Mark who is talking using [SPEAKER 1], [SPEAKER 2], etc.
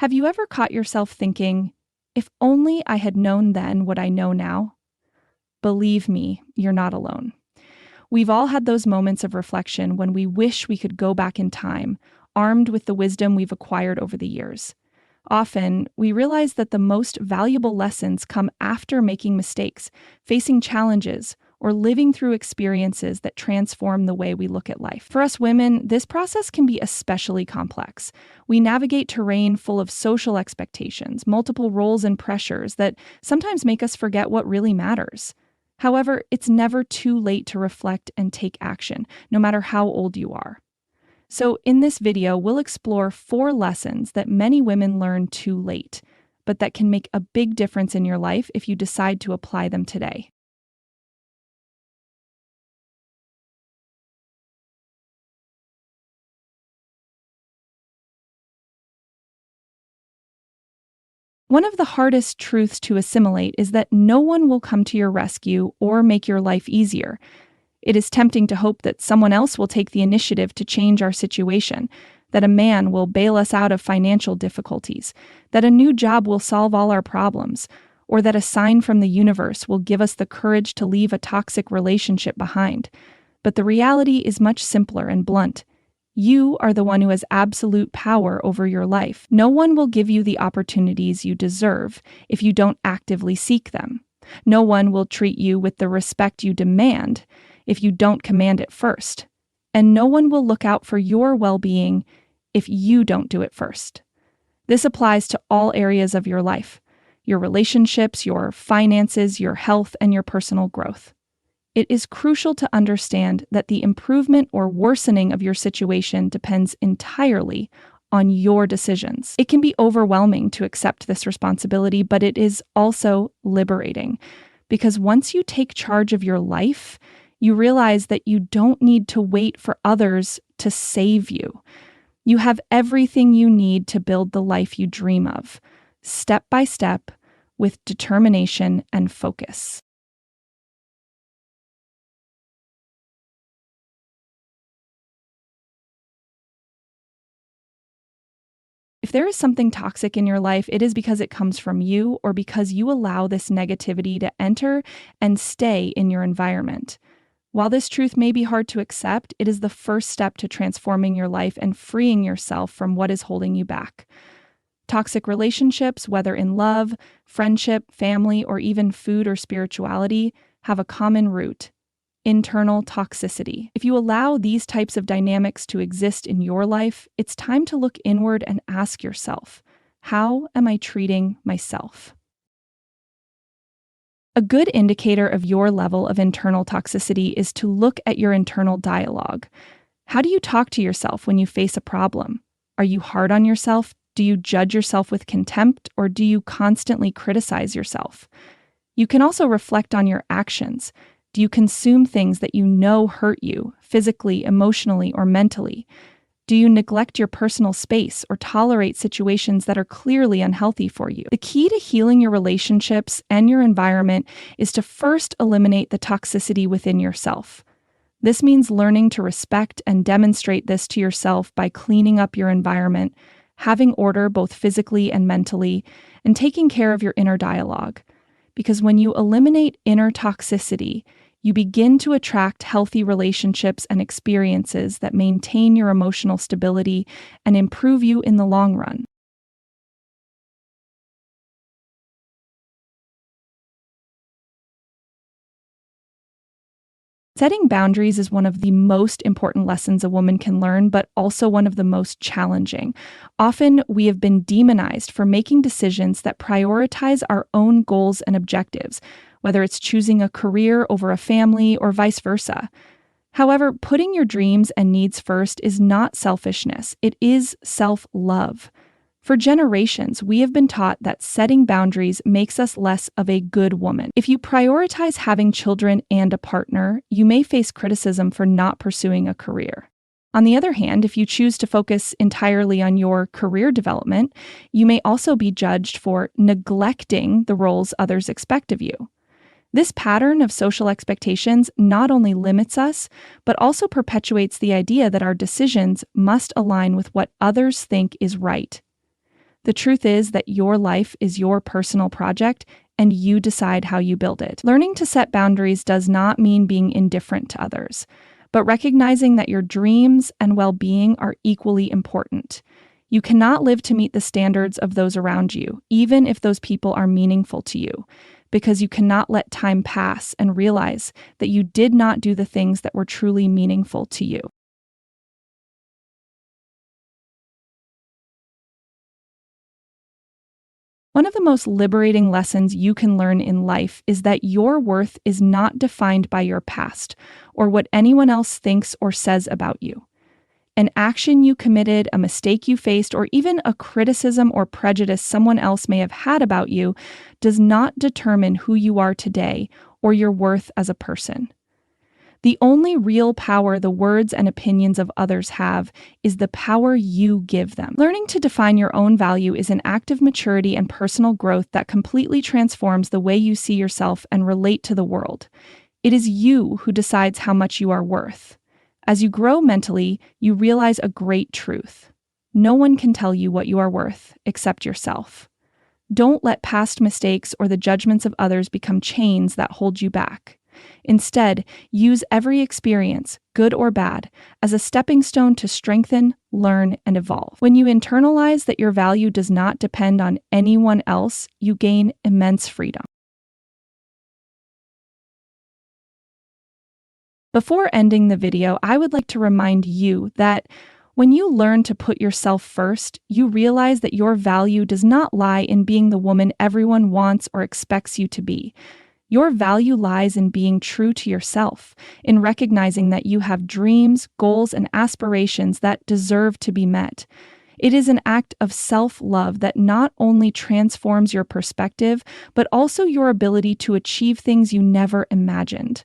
[SPEAKER 1] Have you ever caught yourself thinking, if only I had known then what I know now? Believe me, you're not alone. We've all had those moments of reflection when we wish we could go back in time, armed with the wisdom we've acquired over the years. Often, we realize that the most valuable lessons come after making mistakes, facing challenges, or living through experiences that transform the way we look at life. For us women, this process can be especially complex. We navigate terrain full of social expectations, multiple roles and pressures that sometimes make us forget what really matters. However, it's never too late to reflect and take action, no matter how old you are. So in this video, we'll explore 4 lessons that many women learn too late, but that can make a big difference in your life if you decide to apply them today. One of the hardest truths to assimilate is that no one will come to your rescue or make your life easier. It is tempting to hope that someone else will take the initiative to change our situation, that a man will bail us out of financial difficulties, that a new job will solve all our problems, or that a sign from the universe will give us the courage to leave a toxic relationship behind. But the reality is much simpler and blunt. You are the one who has absolute power over your life. No one will give you the opportunities you deserve if you don't actively seek them. No one will treat you with the respect you demand if you don't command it first. And no one will look out for your well-being if you don't do it first. This applies to all areas of your life, your relationships, your finances, your health, and your personal growth. It is crucial to understand that the improvement or worsening of your situation depends entirely on your decisions. It can be overwhelming to accept this responsibility, but it is also liberating, because once you take charge of your life, you realize that you don't need to wait for others to save you. You have everything you need to build the life you dream of, step by step, with determination and focus. If there is something toxic in your life, it is because it comes from you or because you allow this negativity to enter and stay in your environment. While this truth may be hard to accept, it is the first step to transforming your life and freeing yourself from what is holding you back. Toxic relationships, whether in love, friendship, family, or even food or spirituality, have a common root: internal toxicity. If you allow these types of dynamics to exist in your life, it's time to look inward and ask yourself, how am I treating myself? A good indicator of your level of internal toxicity is to look at your internal dialogue. How do you talk to yourself when you face a problem? Are you hard on yourself? Do you judge yourself with contempt, or do you constantly criticize yourself? You can also reflect on your actions. Do you consume things that you know hurt you, physically, emotionally, or mentally? Do you neglect your personal space or tolerate situations that are clearly unhealthy for you? The key to healing your relationships and your environment is to first eliminate the toxicity within yourself. This means learning to respect and demonstrate this to yourself by cleaning up your environment, having order both physically and mentally, and taking care of your inner dialogue. Because when you eliminate inner toxicity, you begin to attract healthy relationships and experiences that maintain your emotional stability and improve you in the long run. Setting boundaries is one of the most important lessons a woman can learn, but also one of the most challenging. Often, we have been demonized for making decisions that prioritize our own goals and objectives, whether it's choosing a career over a family or vice versa. However, putting your dreams and needs first is not selfishness, it is self-love. For generations, we have been taught that setting boundaries makes us less of a good woman. If you prioritize having children and a partner, you may face criticism for not pursuing a career. On the other hand, if you choose to focus entirely on your career development, you may also be judged for neglecting the roles others expect of you. This pattern of social expectations not only limits us, but also perpetuates the idea that our decisions must align with what others think is right. The truth is that your life is your personal project and you decide how you build it. Learning to set boundaries does not mean being indifferent to others, but recognizing that your dreams and well-being are equally important. You cannot live to meet the standards of those around you, even if those people are meaningful to you, because you cannot let time pass and realize that you did not do the things that were truly meaningful to you. One of the most liberating lessons you can learn in life is that your worth is not defined by your past or what anyone else thinks or says about you. An action you committed, a mistake you faced, or even a criticism or prejudice someone else may have had about you does not determine who you are today or your worth as a person. The only real power the words and opinions of others have is the power you give them. Learning to define your own value is an act of maturity and personal growth that completely transforms the way you see yourself and relate to the world. It is you who decides how much you are worth. As you grow mentally, you realize a great truth. No one can tell you what you are worth except yourself. Don't let past mistakes or the judgments of others become chains that hold you back. Instead, use every experience, good or bad, as a stepping stone to strengthen, learn, and evolve. When you internalize that your value does not depend on anyone else, you gain immense freedom. Before ending the video, I would like to remind you that when you learn to put yourself first, you realize that your value does not lie in being the woman everyone wants or expects you to be. Your value lies in being true to yourself, in recognizing that you have dreams, goals, and aspirations that deserve to be met. It is an act of self-love that not only transforms your perspective, but also your ability to achieve things you never imagined.